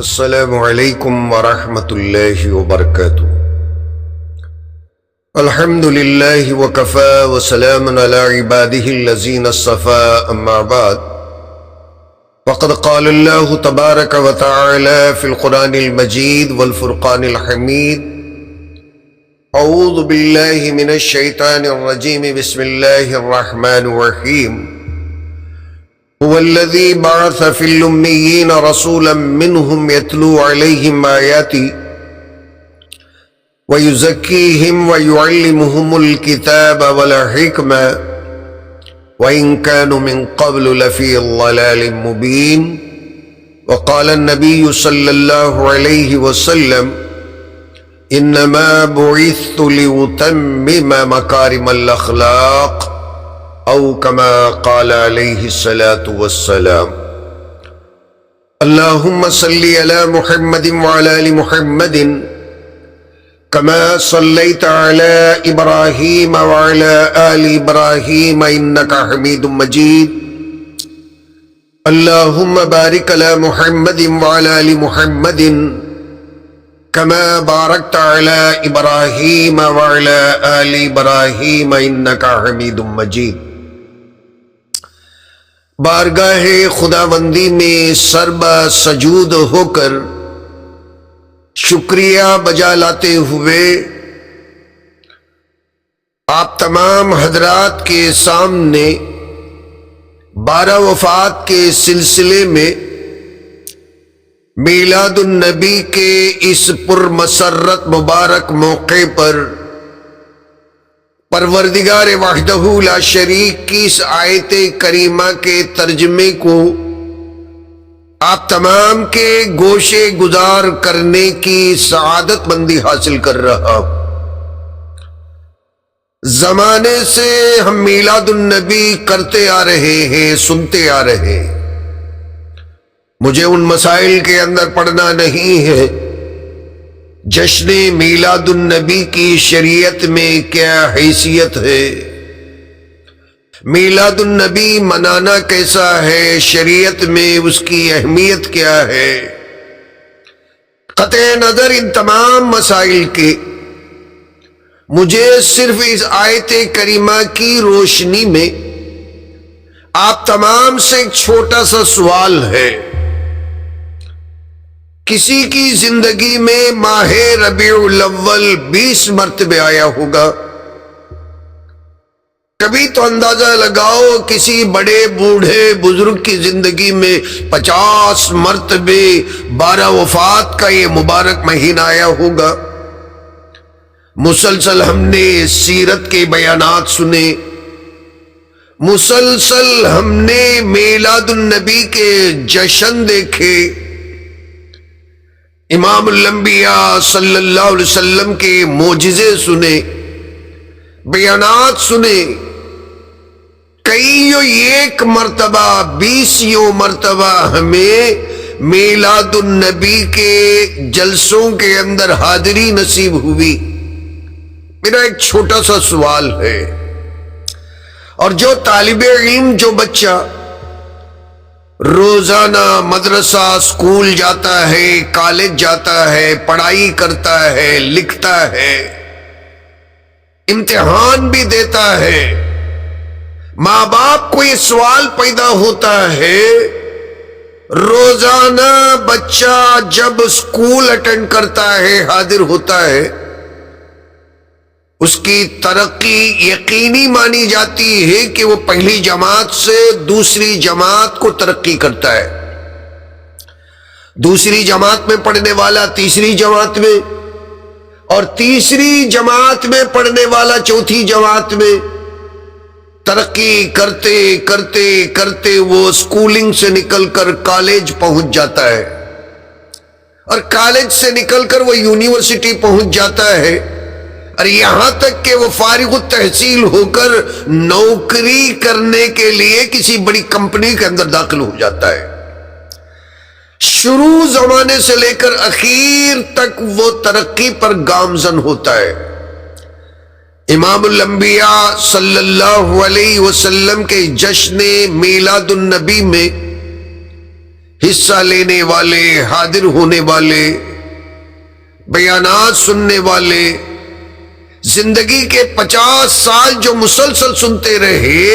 السلام علیکم ورحمۃ اللہ وبرکاتہ۔ الحمد للہ وکفی وسلام علی عبادہ الذین اصطفی، اما بعد فقد قال اللہ تبارک وتعالی فی القرآن المجید والفرقان الحمید۔ اعوذ باللہ من الشیطان الرجیم، بسم اللہ الرحمن الرحیم۔ هو الذي بعث في الأميين رسولا منهم يتلو عليهم آياته ويزكيهم ويعلمهم الكتاب والحكمة وإن كانوا من قبل لفي ضلال مبين۔ وقال النبي صلى الله عليه وسلم إنما بعثت لأتمم مكارم الأخلاق، او کما قال علیہ الصلاة والسلام۔ اللہم صلی علی محمد وعلی آل محمد کما صلیت علی ابراہیم وعلی آل ابراہیم انک حمید مجید۔ اللہم بارک علی محمد وعلی آل محمد کما بارکت علی ابراہیم وعلی آل ابراہیم انک حمید مجید۔ بارگاہ خداوندی میں سربا سجود ہو کر شکریہ بجا لاتے ہوئے آپ تمام حضرات کے سامنے 12 وفات کے سلسلے میں میلاد النبی کے اس پرمسرت مبارک موقع پر پروردگار وحدہ لا شریک کی اس آیت کریمہ کے ترجمے کو آپ تمام کے گوشے گزار کرنے کی سعادت مندی حاصل کر رہا ہوں۔ زمانے سے ہم میلاد النبی کرتے آ رہے ہیں، سنتے آ رہے ہیں۔ مجھے ان مسائل کے اندر پڑھنا نہیں ہے جشن میلاد النبی کی شریعت میں کیا حیثیت ہے، میلاد النبی منانا کیسا ہے، شریعت میں اس کی اہمیت کیا ہے۔ قطع نظر ان تمام مسائل کے مجھے صرف اس آیت کریمہ کی روشنی میں آپ تمام سے ایک چھوٹا سا سوال ہے۔ کسی کی زندگی میں ماہ ربیع الاول 20 مرتبہ آیا ہوگا، کبھی تو اندازہ لگاؤ کسی بڑے بوڑھے بزرگ کی زندگی میں 50 مرتبہ 12 وفات کا یہ مبارک مہینہ آیا ہوگا۔ مسلسل ہم نے سیرت کے بیانات سنے، مسلسل ہم نے میلاد النبی کے جشن دیکھے، امام الانبیاء صلی اللہ علیہ وسلم کے معجزے سنے، بیانات سنے۔ کئیوں ایک مرتبہ 20 مرتبہ ہمیں میلاد النبی کے جلسوں کے اندر حاضری نصیب ہوئی۔ میرا ایک چھوٹا سا سوال ہے، اور جو طالب علم، جو بچہ روزانہ مدرسہ اسکول جاتا ہے، کالج جاتا ہے، پڑھائی کرتا ہے، لکھتا ہے، امتحان بھی دیتا ہے، ماں باپ کو یہ سوال پیدا ہوتا ہے، روزانہ بچہ جب اسکول اٹینڈ کرتا ہے، حاضر ہوتا ہے، اس کی ترقی یقینی مانی جاتی ہے کہ وہ پہلی جماعت سے دوسری جماعت کو ترقی کرتا ہے، دوسری جماعت میں پڑھنے والا تیسری جماعت میں، اور تیسری جماعت میں پڑھنے والا چوتھی جماعت میں، ترقی کرتے کرتے کرتے وہ اسکولنگ سے نکل کر کالج پہنچ جاتا ہے، اور کالج سے نکل کر وہ یونیورسٹی پہنچ جاتا ہے، اور یہاں تک کہ وہ فارغ التحصیل ہو کر نوکری کرنے کے لیے کسی بڑی کمپنی کے اندر داخل ہو جاتا ہے۔ شروع زمانے سے لے کر اخیر تک وہ ترقی پر گامزن ہوتا ہے۔ امام الانبیاء صلی اللہ علیہ وسلم کے جشن میلاد النبی میں حصہ لینے والے، حاضر ہونے والے، بیانات سننے والے، زندگی کے 50 سال جو مسلسل سنتے رہے،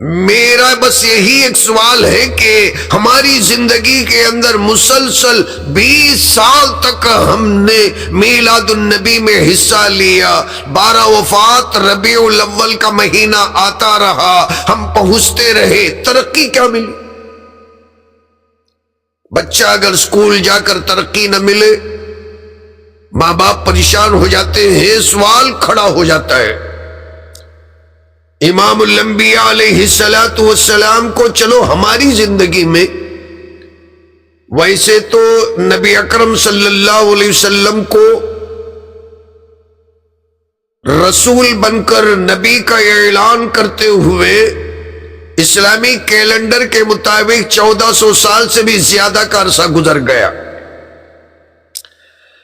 میرا بس یہی ایک سوال ہے کہ ہماری زندگی کے اندر مسلسل 20 سال تک ہم نے میلاد النبی میں حصہ لیا، 12 وفات ربیع الاول کا مہینہ آتا رہا، ہم پہنچتے رہے، ترقی کیا ملی؟ بچہ اگر اسکول جا کر ترقی نہ ملے، ماں باپ پریشان ہو جاتے ہیں، سوال کھڑا ہو جاتا ہے۔ امام الانبیاء علیہ السلام کو چلو ہماری زندگی میں، ویسے تو نبی اکرم صلی اللہ علیہ وسلم کو رسول بن کر نبی کا اعلان کرتے ہوئے اسلامی کیلنڈر کے مطابق 1400 سال سے بھی زیادہ کا عرصہ گزر گیا،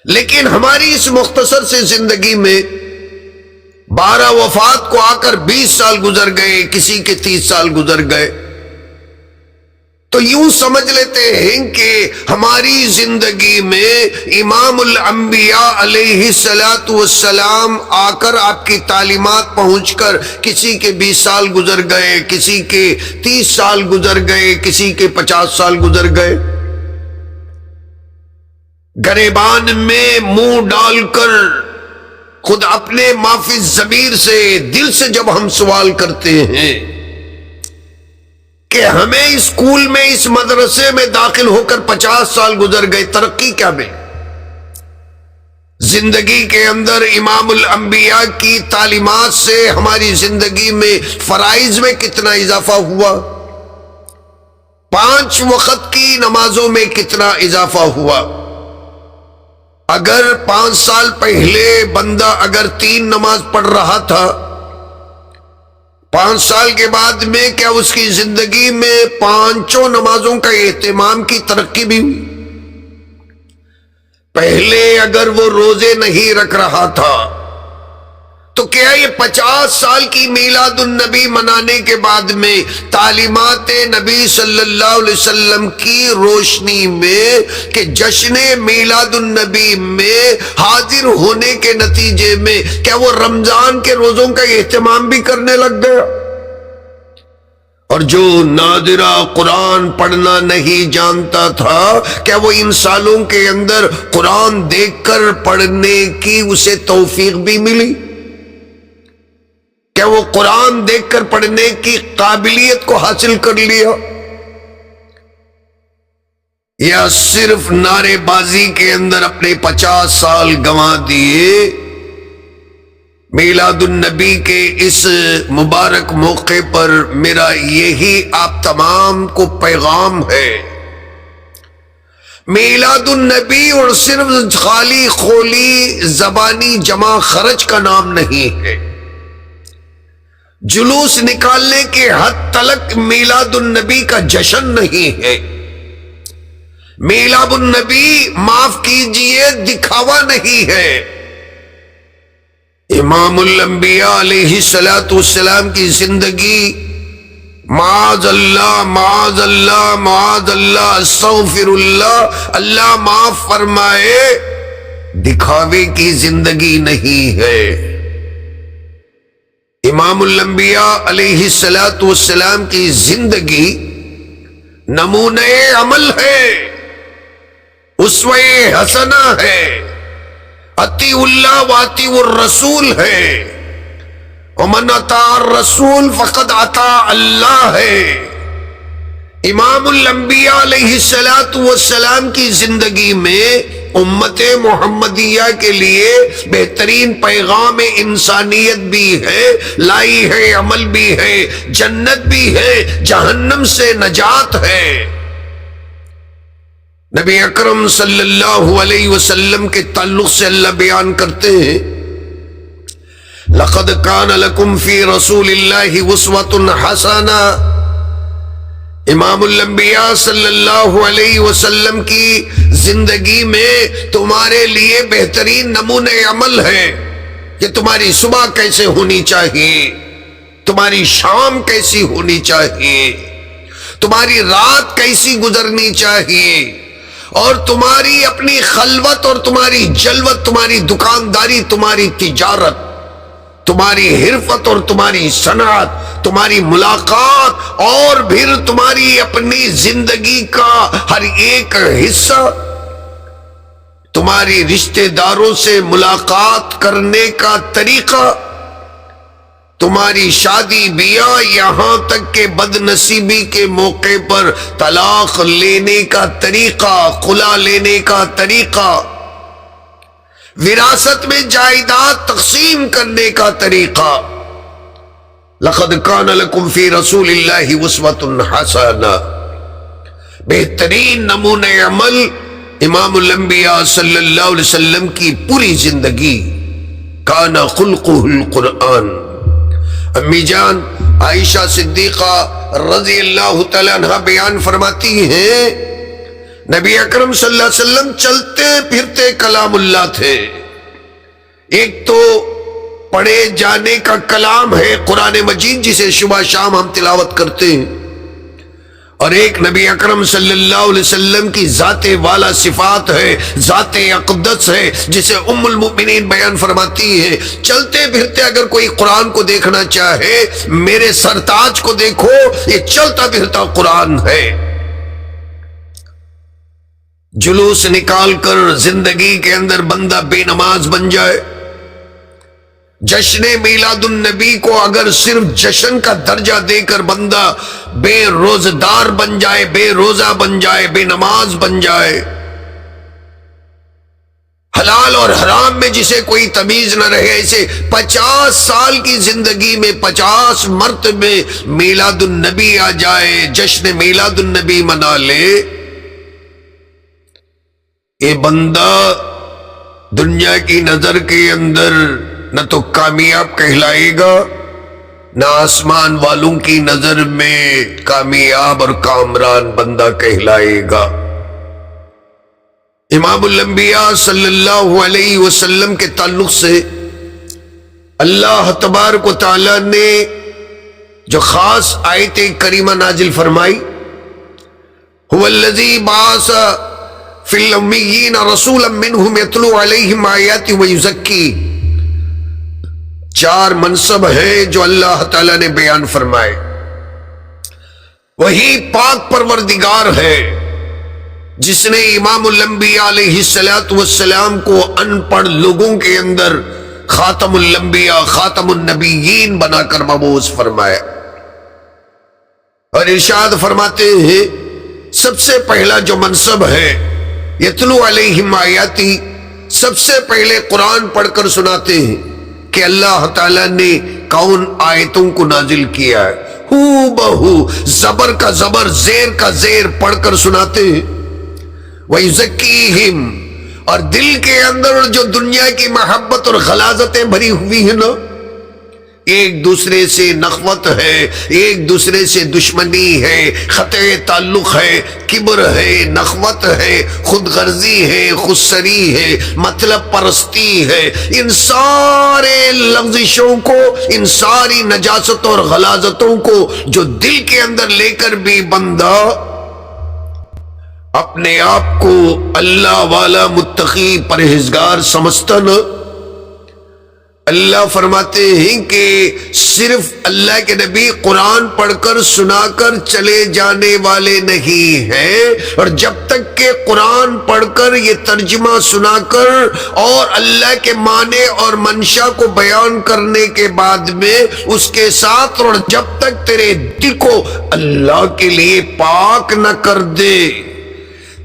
لیکن ہماری اس مختصر سے زندگی میں 12 وفات کو آ کر 20 سال گزر گئے، کسی کے 30 سال گزر گئے، تو یوں سمجھ لیتے ہیں کہ ہماری زندگی میں امام الانبیاء علیہ السلام آ کر آپ کی تعلیمات پہنچ کر کسی کے 20 سال گزر گئے، کسی کے 30 سال گزر گئے، کسی کے 50 سال گزر گئے۔ گریبان میں منہ ڈال کر خود اپنے معافی ضمیر سے، دل سے جب ہم سوال کرتے ہیں کہ ہمیں اسکول میں، اس مدرسے میں داخل ہو کر 50 سال گزر گئے، ترقی کیا ملی؟ زندگی کے اندر امام الانبیاء کی تعلیمات سے ہماری زندگی میں فرائض میں کتنا اضافہ ہوا؟ 5 وقت کی نمازوں میں کتنا اضافہ ہوا؟ اگر 5 سال پہلے بندہ اگر 3 نماز پڑھ رہا تھا، 5 سال کے بعد میں کیا اس کی زندگی میں 5 نمازوں کا اہتمام کی ترقی بھی ہوئی؟ پہلے اگر وہ روزے نہیں رکھ رہا تھا تو کیا یہ 50 سال کی میلاد النبی منانے کے بعد میں تعلیمات نبی صلی اللہ علیہ وسلم کی روشنی میں کہ جشن میلاد النبی میں حاضر ہونے کے نتیجے میں کیا وہ رمضان کے روزوں کا اہتمام بھی کرنے لگ گیا؟ اور جو نادرہ قرآن پڑھنا نہیں جانتا تھا، کیا وہ ان سالوں کے اندر قرآن دیکھ کر پڑھنے کی اسے توفیق بھی ملی؟ کیا وہ قرآن دیکھ کر پڑھنے کی قابلیت کو حاصل کر لیا؟ یا صرف نعرے بازی کے اندر اپنے 50 سال گنوا دیے؟ میلاد النبی کے اس مبارک موقع پر میرا یہی آپ تمام کو پیغام ہے، میلاد النبی اور صرف خالی خولی زبانی جمع خرچ کا نام نہیں ہے، جلوس نکالنے کے حد تلک میلاد النبی کا جشن نہیں ہے، میلاد النبی معاف کیجئے دکھاوا نہیں ہے۔ امام الانبیاء علیہ السلام کی زندگی، معاذ اللہ معاذ اللہ معاذ اللہ استغفر اللہ، اللہ معاف فرمائے، دکھاوے کی زندگی نہیں ہے۔ امام الانبیاء علیہ السلام کی زندگی نمونہ عمل ہے، اسوہ حسنہ ہے، اطیع اللہ واطیع الرسول ہے، ومن اطاع الرسول فقد اطاع اللہ ہے۔ امام الانبیاء علیہ السلام کی زندگی میں امت محمدیہ کے لیے بہترین پیغام انسانیت بھی ہے، لائی ہے عمل بھی ہے، جنت بھی ہے، جہنم سے نجات ہے۔ نبی اکرم صلی اللہ علیہ وسلم کے تعلق سے اللہ بیان کرتے ہیں، لَقَدْ كَانَ لَكُمْ فِي رَسُولِ اللَّهِ أُسْوَةٌ حَسَنَةٌ۔ امام الانبیاء صلی اللہ علیہ وسلم کی زندگی میں تمہارے لیے بہترین نمونہ عمل ہے کہ تمہاری صبح کیسے ہونی چاہیے، تمہاری شام کیسی ہونی چاہیے، تمہاری رات کیسی گزرنی چاہیے، اور تمہاری اپنی خلوت اور تمہاری جلوت، تمہاری دکانداری، تمہاری تجارت، تمہاری حرفت اور تمہاری صنعت، تمہاری ملاقات، اور پھر تمہاری اپنی زندگی کا ہر ایک حصہ، تمہاری رشتہ داروں سے ملاقات کرنے کا طریقہ، تمہاری شادی بیاہ، یہاں تک کہ بد نصیبی کے موقع پر طلاق لینے کا طریقہ، خلا لینے کا طریقہ، وراثت میں جائیداد تقسیم کرنے کا طریقہ۔ لقد کان لکم فی رسول اللہ اسوۃ حسنہ، بہترین نمونہ عمل امام الانبیاء صلی اللہ علیہ وسلم کی پوری زندگی، کان خلقہ القرآن۔ امی جان عائشہ صدیقہ رضی اللہ تعالیٰ عنہ بیان فرماتی ہیں، نبی اکرم صلی اللہ علیہ وسلم چلتے پھرتے کلام اللہ تھے۔ ایک تو پڑھے جانے کا کلام ہے قرآن مجید، جسے صبح شام ہم تلاوت کرتے ہیں، اور ایک نبی اکرم صلی اللہ علیہ وسلم کی ذات والا صفات ہے، ذات اقدس ہے، جسے ام المؤمنین بیان فرماتی ہے، چلتے پھرتے اگر کوئی قرآن کو دیکھنا چاہے، میرے سرتاج کو دیکھو، یہ چلتا پھرتا قرآن ہے۔ جلوس نکال کر زندگی کے اندر بندہ بے نماز بن جائے، جشن میلاد النبی کو اگر صرف جشن کا درجہ دے کر بندہ بے روزدار بن جائے، بے روزہ بن جائے، بے نماز بن جائے، حلال اور حرام میں جسے کوئی تمیز نہ رہے، اسے 50 سال کی زندگی میں 50 مرتبے میلاد النبی آ جائے، جشن میلاد النبی منا لے، یہ بندہ دنیا کی نظر کے اندر نہ تو کامیاب کہلائے گا، نہ آسمان والوں کی نظر میں کامیاب اور کامران بندہ کہلائے گا۔ امام الانبیاء صلی اللہ علیہ وسلم کے تعلق سے اللہ تبارک و تعالی نے جو خاص آیت کریمہ نازل فرمائی، هو الذی بعث فی الامیین رسولا منہم یتلو علیہم آیات ویزکی، 4 منصب ہیں جو اللہ تعالیٰ نے بیان فرمائے۔ وہی پاک پروردگار ہے جس نے امام الانبیاء علیہ السلام کو ان پڑھ لوگوں کے اندر خاتم الانبیاء، خاتم النبیین بنا کر مبعوث فرمایا، اور ارشاد فرماتے ہیں سب سے پہلا جو منصب ہے یتلو علیہم آیاتی، سب سے پہلے قرآن پڑھ کر سناتے ہیں کہ اللہ تعالیٰ نے کون آیتوں کو نازل کیا ہے، ہو بہو زبر کا زبر، زیر کا زیر پڑھ کر سناتے ہیں۔ وَيُزَكِّيهِمْ، اور دل کے اندر جو دنیا کی محبت اور غلاظتیں بھری ہوئی ہیں نا، ایک دوسرے سے نخوت ہے، ایک دوسرے سے دشمنی ہے، قطع تعلق ہے، کبر ہے، نخوت ہے، خود غرضی ہے، خودسری ہے، مطلب پرستی ہے، ان سارے لغزشوں کو، ان ساری نجاستوں اور غلاظتوں کو جو دل کے اندر لے کر بھی بندہ اپنے آپ کو اللہ والا، متقی، پرہیزگار سمجھتا نا، اللہ فرماتے ہیں کہ صرف اللہ کے نبی قرآن پڑھ کر سنا کر چلے جانے والے نہیں ہیں، اور جب تک کہ قرآن پڑھ کر یہ ترجمہ سنا کر اور اللہ کے معنی اور منشا کو بیان کرنے کے بعد میں اس کے ساتھ، اور جب تک تیرے دل کو اللہ کے لیے پاک نہ کر دے،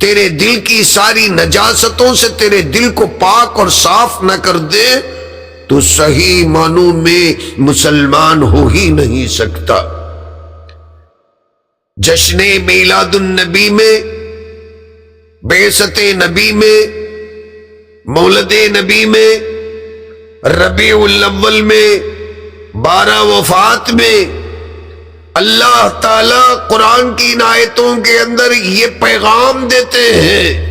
تیرے دل کی ساری نجاستوں سے تیرے دل کو پاک اور صاف نہ کر دے، تو صحیح معنوں میں مسلمان ہو ہی نہیں سکتا۔ جشن میلاد النبی میں، بعثت نبی میں، مولد نبی میں، ربیع الاول میں، 12 وفات میں، اللہ تعالی قرآن کی ان آیتوں کے اندر یہ پیغام دیتے ہیں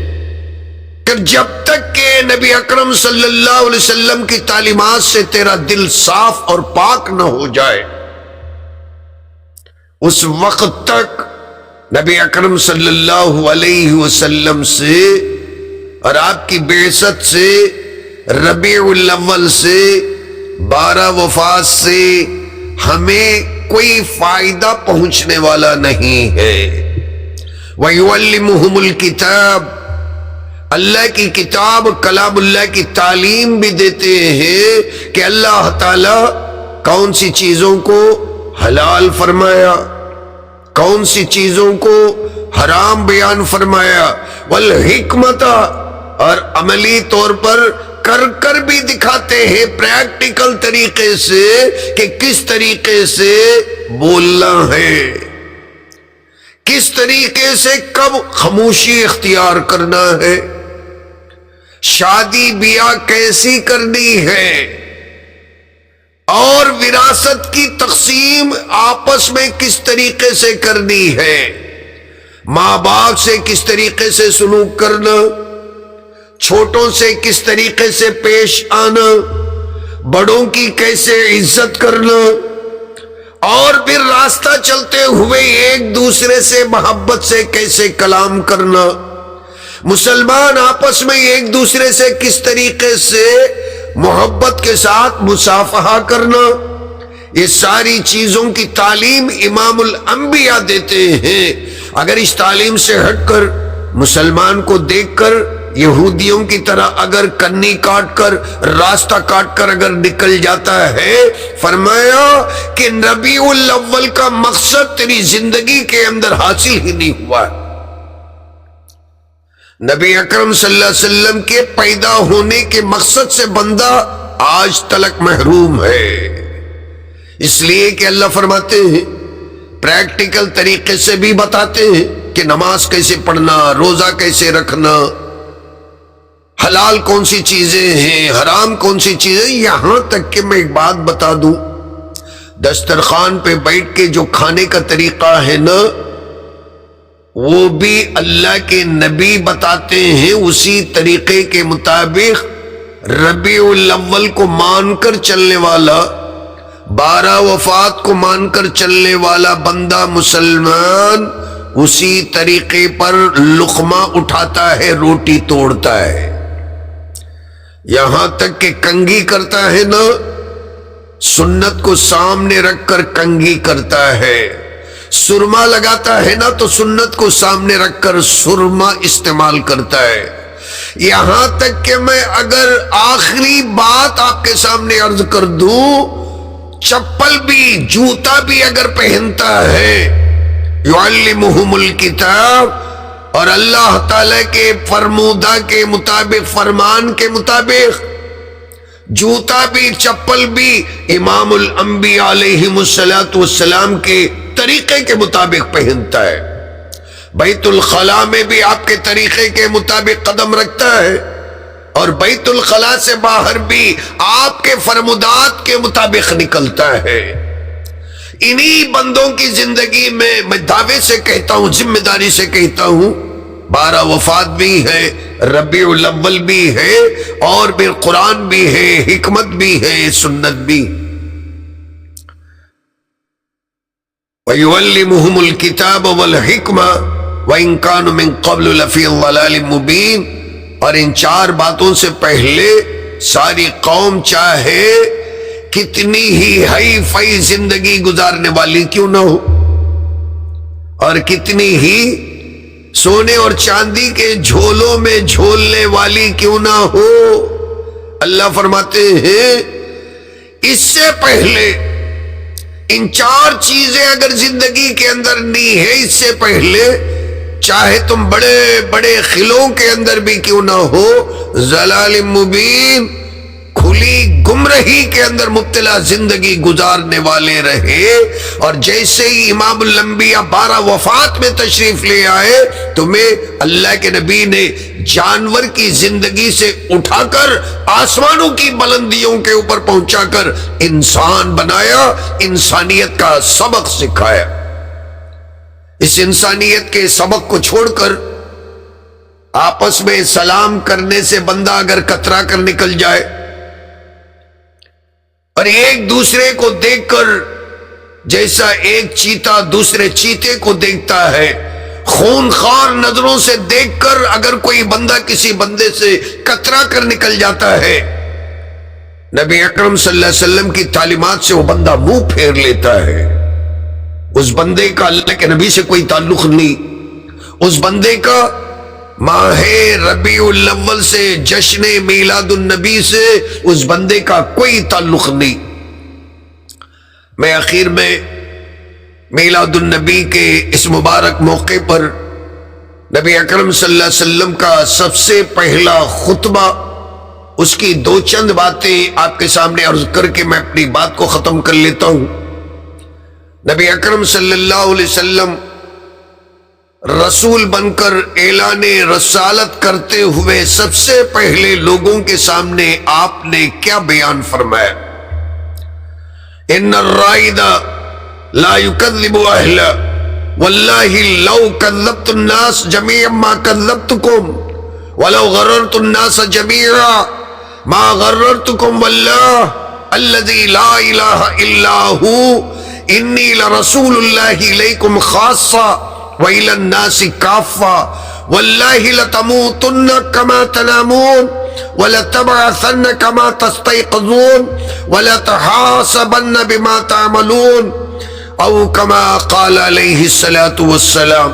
کہ جب تک کہ نبی اکرم صلی اللہ علیہ وسلم کی تعلیمات سے تیرا دل صاف اور پاک نہ ہو جائے، اس وقت تک نبی اکرم صلی اللہ علیہ وسلم سے اور آپ کی بعثت سے، ربیع الاول سے، 12 وفات سے ہمیں کوئی فائدہ پہنچنے والا نہیں ہے۔ وَيُعَلِّمُهُمُ الْكِتَابَ، اللہ کی کتاب کلام اللہ کی تعلیم بھی دیتے ہیں کہ اللہ تعالی کون سی چیزوں کو حلال فرمایا، کون سی چیزوں کو حرام بیان فرمایا، والحکمت، اور عملی طور پر کر کر بھی دکھاتے ہیں پریکٹیکل طریقے سے کہ کس طریقے سے بولنا ہے، کس طریقے سے کب خاموشی اختیار کرنا ہے، شادی بیاہ کیسی کرنی ہے، اور وراثت کی تقسیم آپس میں کس طریقے سے کرنی ہے، ماں باپ سے کس طریقے سے سلوک کرنا، چھوٹوں سے کس طریقے سے پیش آنا، بڑوں کی کیسے عزت کرنا، اور پھر راستہ چلتے ہوئے ایک دوسرے سے محبت سے کیسے کلام کرنا، مسلمان آپس میں ایک دوسرے سے کس طریقے سے محبت کے ساتھ مصافحہ کرنا، یہ ساری چیزوں کی تعلیم امام الانبیاء دیتے ہیں۔ اگر اس تعلیم سے ہٹ کر مسلمان کو دیکھ کر یہودیوں کی طرح اگر کنی کاٹ کر، راستہ کاٹ کر اگر نکل جاتا ہے، فرمایا کہ ربیع الاول کا مقصد تیری زندگی کے اندر حاصل ہی نہیں ہوا۔ نبی اکرم صلی اللہ علیہ وسلم کے پیدا ہونے کے مقصد سے بندہ آج تلک محروم ہے، اس لیے کہ اللہ فرماتے ہیں، پریکٹیکل طریقے سے بھی بتاتے ہیں کہ نماز کیسے پڑھنا، روزہ کیسے رکھنا، حلال کون سی چیزیں ہیں، حرام کون سی چیزیں، یہاں تک کہ میں ایک بات بتا دوں، دسترخوان پہ بیٹھ کے جو کھانے کا طریقہ ہے نا، وہ بھی اللہ کے نبی بتاتے ہیں، اسی طریقے کے مطابق ربیع الاول کو مان کر چلنے والا، 12 وفات کو مان کر چلنے والا بندہ مسلمان اسی طریقے پر لقمہ اٹھاتا ہے، روٹی توڑتا ہے، یہاں تک کہ کنگھی کرتا ہے نا، سنت کو سامنے رکھ کر کنگھی کرتا ہے، سرما لگاتا ہے نا تو سنت کو سامنے رکھ کر سرما استعمال کرتا ہے۔ یہاں تک کہ میں اگر آخری بات آپ کے سامنے عرض کر دوں، چپل بھی، جوتا بھی اگر پہنتا ہے، یعلمہم الکتاب، اور اللہ تعالی کے فرمودہ کے مطابق، فرمان کے مطابق، جوتا بھی چپل بھی امام الانبیاء علیہم السلام کے طریقے کے مطابق پہنتا ہے، بیت الخلاء میں بھی آپ کے طریقے کے مطابق قدم رکھتا ہے، اور بیت الخلاء سے باہر بھی آپ کے فرمودات کے مطابق نکلتا ہے۔ انہی بندوں کی زندگی میں دعوے سے کہتا ہوں، ذمہ داری سے کہتا ہوں، 12 وفات بھی ہے، ربیع الاول بھی ہے، اور پھر قرآن بھی ہے، حکمت بھی ہے، سنت بھی۔ وَيُعَلِّمُهُمُ الْكِتَابَ وَالْحِكْمَةَ وَإِن كَانُوا مِن قَبْلُ لَفِي ضَلَالٍ مُبِينٍ، اور ان 4 باتوں سے پہلے ساری قوم چاہے کتنی ہی ہائی فائی زندگی گزارنے والی کیوں نہ ہو، اور کتنی ہی سونے اور چاندی کے جھولوں میں جھولنے والی کیوں نہ ہو، اللہ فرماتے ہیں اس سے پہلے ان 4 چیزیں اگر زندگی کے اندر نہیں ہے، اس سے پہلے چاہے تم بڑے بڑے خلوں کے اندر بھی کیوں نہ ہو، ضلال مبین، کھلی گمراہی کے اندر مبتلا زندگی گزارنے والے رہے، اور جیسے ہی امام الانبیاء 12 وفات میں تشریف لے آئے، تمہیں اللہ کے نبی نے جانور کی زندگی سے اٹھا کر آسمانوں کی بلندیوں کے اوپر پہنچا کر انسان بنایا، انسانیت کا سبق سکھایا۔ اس انسانیت کے سبق کو چھوڑ کر آپس میں سلام کرنے سے بندہ اگر کترا کر نکل جائے، اور ایک دوسرے کو دیکھ کر جیسا ایک چیتا دوسرے چیتے کو دیکھتا ہے، خونخوار نظروں سے دیکھ کر اگر کوئی بندہ کسی بندے سے کترا کر نکل جاتا ہے، نبی اکرم صلی اللہ علیہ وسلم کی تعلیمات سے وہ بندہ منہ پھیر لیتا ہے۔ اس بندے کا اللہ کے نبی سے کوئی تعلق نہیں، اس بندے کا ماہ ربیع الاول سے، جشن میلاد النبی سے اس بندے کا کوئی تعلق نہیں۔ میں آخر میں میلاد النبی کے اس مبارک موقع پر نبی اکرم صلی اللہ علیہ وسلم کا سب سے پہلا خطبہ، اس کی دو چند باتیں آپ کے سامنے عرض کر کے میں اپنی بات کو ختم کر لیتا ہوں۔ نبی اکرم صلی اللہ علیہ وسلم رسول بن کر اعلان رسالت کرتے ہوئے سب سے پہلے لوگوں کے سامنے آپ نے کیا بیان فرمایا؟ ان الرائد لا يكذب اهله والله لو كذبت الناس جميعا ما كذبتكم ولو غررت الناس جميعا ما غررتكم والله الذي لا اله الا هو انی لرسول اللہ الیکم خاصہ وإلی الناس کافہ واللہ لتموتن کما تنامون ولتبعثن کما تستيقظون ولتحاسبن بما تعملون او کما قال علیہ الصلاۃ والسلام۔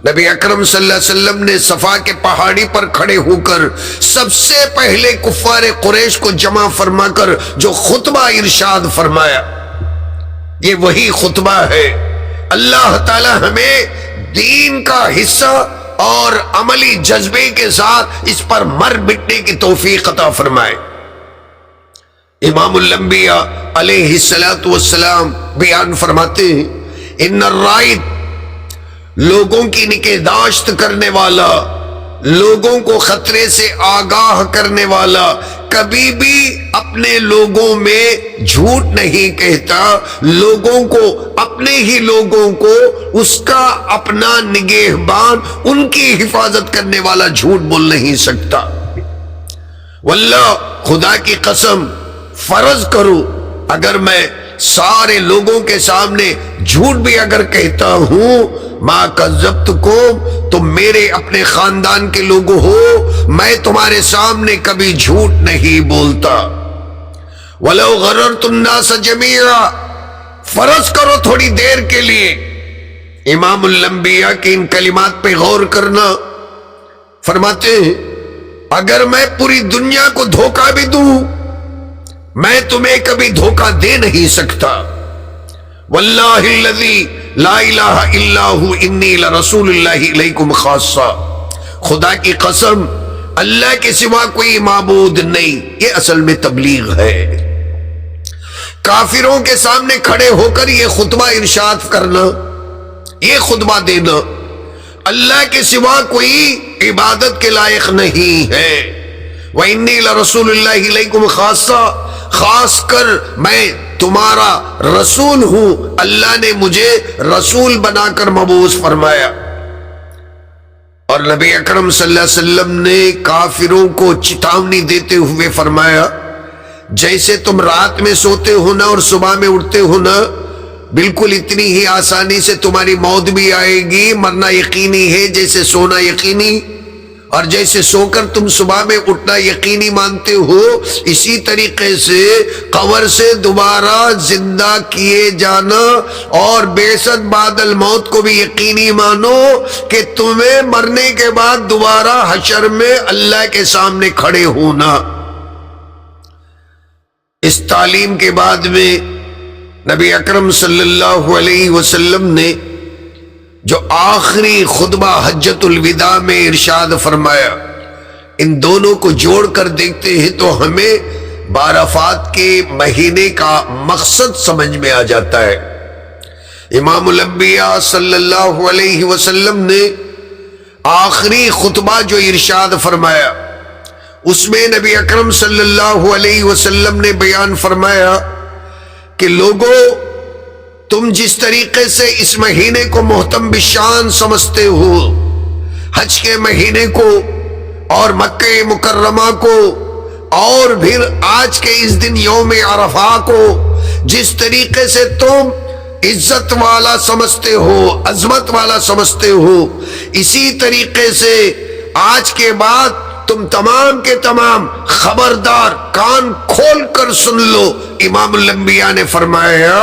نبی اکرم صلی اللہ علیہ وسلم نے صفا کے پہاڑی پر کھڑے ہو کر سب سے پہلے کفار قریش کو جمع فرما کر جو خطبہ ارشاد فرمایا، یہ وہی خطبہ ہے۔ اللہ تعالی ہمیں دین کا حصہ اور عملی جذبے کے ساتھ اس پر مر مٹنے کی توفیق عطا فرمائے۔ امام الانبیاء علیہ الصلوۃ والسلام بیان فرماتے ہیں، ان الرائد، لوگوں کی نگہداشت کرنے والا، لوگوں کو خطرے سے آگاہ کرنے والا، کبھی بھی اپنے لوگوں میں جھوٹ نہیں کہتا، لوگوں کو، اپنے ہی لوگوں کو اس کا اپنا نگہبان، ان کی حفاظت کرنے والا جھوٹ بول نہیں سکتا۔ واللہ، خدا کی قسم، فرض کرو اگر میں سارے لوگوں کے سامنے جھوٹ بھی اگر کہتا ہوں، ما کذبتکم، تم میرے اپنے خاندان کے لوگ ہو، میں تمہارے سامنے کبھی جھوٹ نہیں بولتا۔ وَلَوْ غَرَرْتُ النَّاسَ جَمِيعًا، فرض کرو تھوڑی دیر کے لیے، امام الانبیاء کی ان کلمات پہ غور کرنا، فرماتے ہیں اگر میں پوری دنیا کو دھوکہ بھی دوں، میں تمہیں کبھی دھوکہ دے نہیں سکتا۔ واللہ الذی لا الہ الا ہو انی لرسول اللہ الیکم خاصہ، خدا کی قسم اللہ کے سوا کوئی معبود نہیں، یہ اصل میں تبلیغ ہے۔ کافروں کے سامنے کھڑے ہو کر یہ خطبہ ارشاد کرنا، یہ خطبہ دینا، اللہ کے سوا کوئی عبادت کے لائق نہیں ہے۔ وَإِنِّي لَرَسُولُ اللَّهِ إِلَيْكُمْ خَاصَّةً، خاص کر میں تمہارا رسول ہوں، اللہ نے مجھے رسول بنا کر مبعوث فرمایا۔ اور نبی اکرم صلی اللہ علیہ وسلم نے کافروں کو چتاونی دیتے ہوئے فرمایا، جیسے تم رات میں سوتے ہو نا اور صبح میں اٹھتے ہو نا، بالکل اتنی ہی آسانی سے تمہاری موت بھی آئے گی، مرنا یقینی ہے جیسے سونا یقینی، اور جیسے سو کر تم صبح میں اٹھنا یقینی مانتے ہو، اسی طریقے سے قبر سے دوبارہ زندہ کیے جانا اور بعثت بعد الموت کو بھی یقینی مانو کہ تمہیں مرنے کے بعد دوبارہ حشر میں اللہ کے سامنے کھڑے ہونا۔ اس تعلیم کے بعد میں نبی اکرم صلی اللہ علیہ وسلم نے جو آخری خطبہ حجۃ الوداع میں ارشاد فرمایا، ان دونوں کو جوڑ کر دیکھتے ہیں تو ہمیں بعرفات کے مہینے کا مقصد سمجھ میں آ جاتا ہے۔ امام الانبیاء صلی اللہ علیہ وسلم نے آخری خطبہ جو ارشاد فرمایا، اس میں نبی اکرم صلی اللہ علیہ وسلم نے بیان فرمایا کہ لوگوں، تم جس طریقے سے اس مہینے کو محتم بشان سمجھتے ہو، حج کے مہینے کو اور مکہ مکرمہ کو اور پھر آج کے اس دن یوم عرفہ کو، جس طریقے سے تم عزت والا سمجھتے ہو، عظمت والا سمجھتے ہو، اسی طریقے سے آج کے بعد تم تمام کے تمام خبردار، کان کھول کر سن لو۔ امام الانبیاء نے فرمایا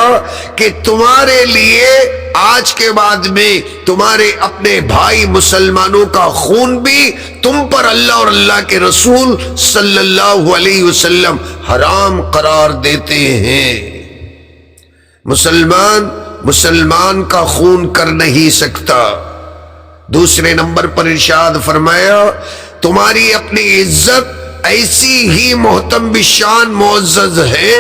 کہ تمہارے لیے آج کے بعد میں تمہارے اپنے بھائی مسلمانوں کا خون بھی تم پر اللہ اور اللہ کے رسول صلی اللہ علیہ وسلم حرام قرار دیتے ہیں۔ مسلمان کا خون کر نہیں سکتا۔ دوسرے نمبر پر ارشاد فرمایا تمہاری اپنی عزت ایسی ہی محتم بشان معزز ہے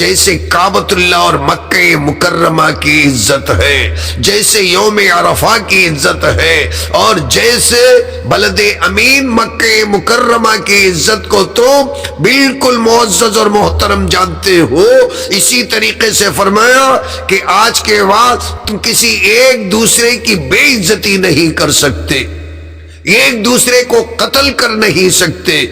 جیسے کعبۃ اللہ اور مکہ مکرمہ کی عزت ہے، جیسے یوم عرفہ کی عزت ہے، اور جیسے بلد امین مکہ مکرمہ کی عزت کو تم بالکل معزز اور محترم جانتے ہو، اسی طریقے سے فرمایا کہ آج کے بعد تم کسی ایک دوسرے کی بے عزتی نہیں کر سکتے، ایک دوسرے کو قتل کر نہیں سکتے۔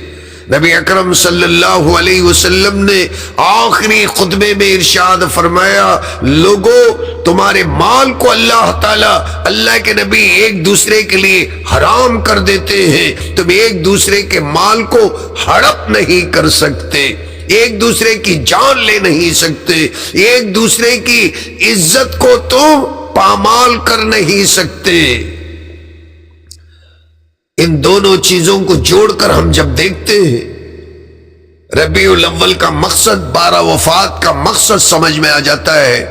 نبی اکرم صلی اللہ علیہ وسلم نے آخری خطبے میں ارشاد فرمایا لوگو تمہارے مال کو اللہ تعالی، اللہ کے نبی ایک دوسرے کے لیے حرام کر دیتے ہیں، تم ایک دوسرے کے مال کو ہڑپ نہیں کر سکتے، ایک دوسرے کی جان لے نہیں سکتے، ایک دوسرے کی عزت کو تم پامال کر نہیں سکتے۔ ان دونوں چیزوں کو جوڑ کر ہم جب دیکھتے ہیں ربیع الاول کا مقصد، 12 وفات کا مقصد سمجھ میں آ جاتا ہے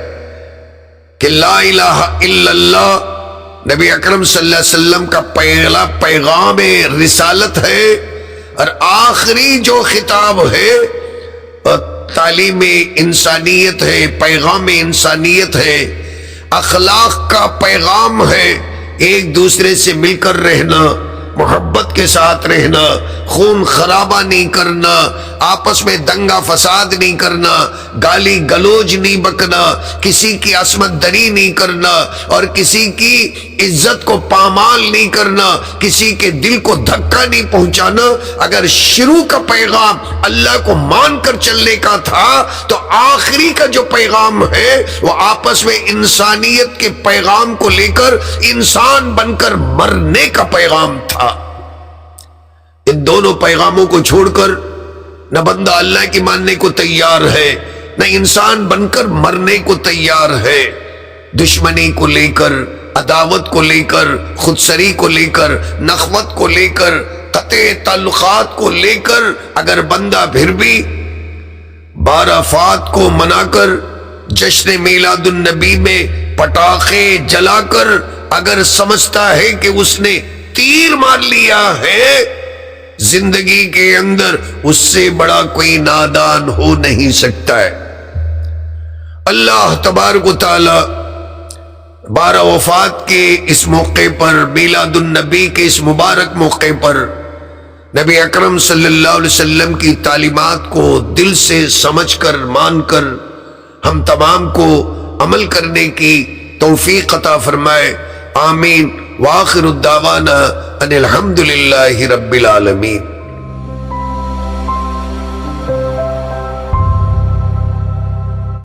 کہ لا الہ الا اللہ نبی اکرم صلی اللہ علیہ وسلم کا پہلا پیغام رسالت ہے، اور آخری جو خطاب ہے تعلیم انسانیت ہے، پیغام انسانیت ہے، اخلاق کا پیغام ہے، ایک دوسرے سے مل کر رہنا، محبت کے ساتھ رہنا، خون خرابہ نہیں کرنا، آپس میں دنگا فساد نہیں کرنا، گالی گلوج نہیں بکنا، کسی کی عصمت دری نہیں کرنا، اور کسی کی عزت کو پامال نہیں کرنا، کسی کے دل کو دھکا نہیں پہنچانا۔ اگر شروع کا پیغام اللہ کو مان کر چلنے کا تھا تو آخری کا جو پیغام ہے وہ آپس میں انسانیت کے پیغام کو لے کر انسان بن کر مرنے کا پیغام تھا۔ ان دونوں پیغاموں کو چھوڑ کر نہ بندہ اللہ کی ماننے کو تیار ہے، نہ انسان بن کر مرنے کو تیار ہے۔ دشمنی کو لے کر، عداوت کو لے کر، خودسری کو لے کر، نخوت کو لے کر، قطع تعلقات کو لے کر اگر بندہ پھر بھی 12 وفات کو منا کر جشن میلاد النبی میں پٹاخے جلا کر اگر سمجھتا ہے کہ اس نے تیر مار لیا ہے زندگی کے اندر، اس سے بڑا کوئی نادان ہو نہیں سکتا ہے۔ اللہ تبارک و تعالی 12 وفات کے اس موقع پر، میلاد النبی کے اس مبارک موقع پر نبی اکرم صلی اللہ علیہ وسلم کی تعلیمات کو دل سے سمجھ کر، مان کر ہم تمام کو عمل کرنے کی توفیق عطا فرمائے، آمین۔ وآخر الدعوانا ان الحمد للہ رب العالمین۔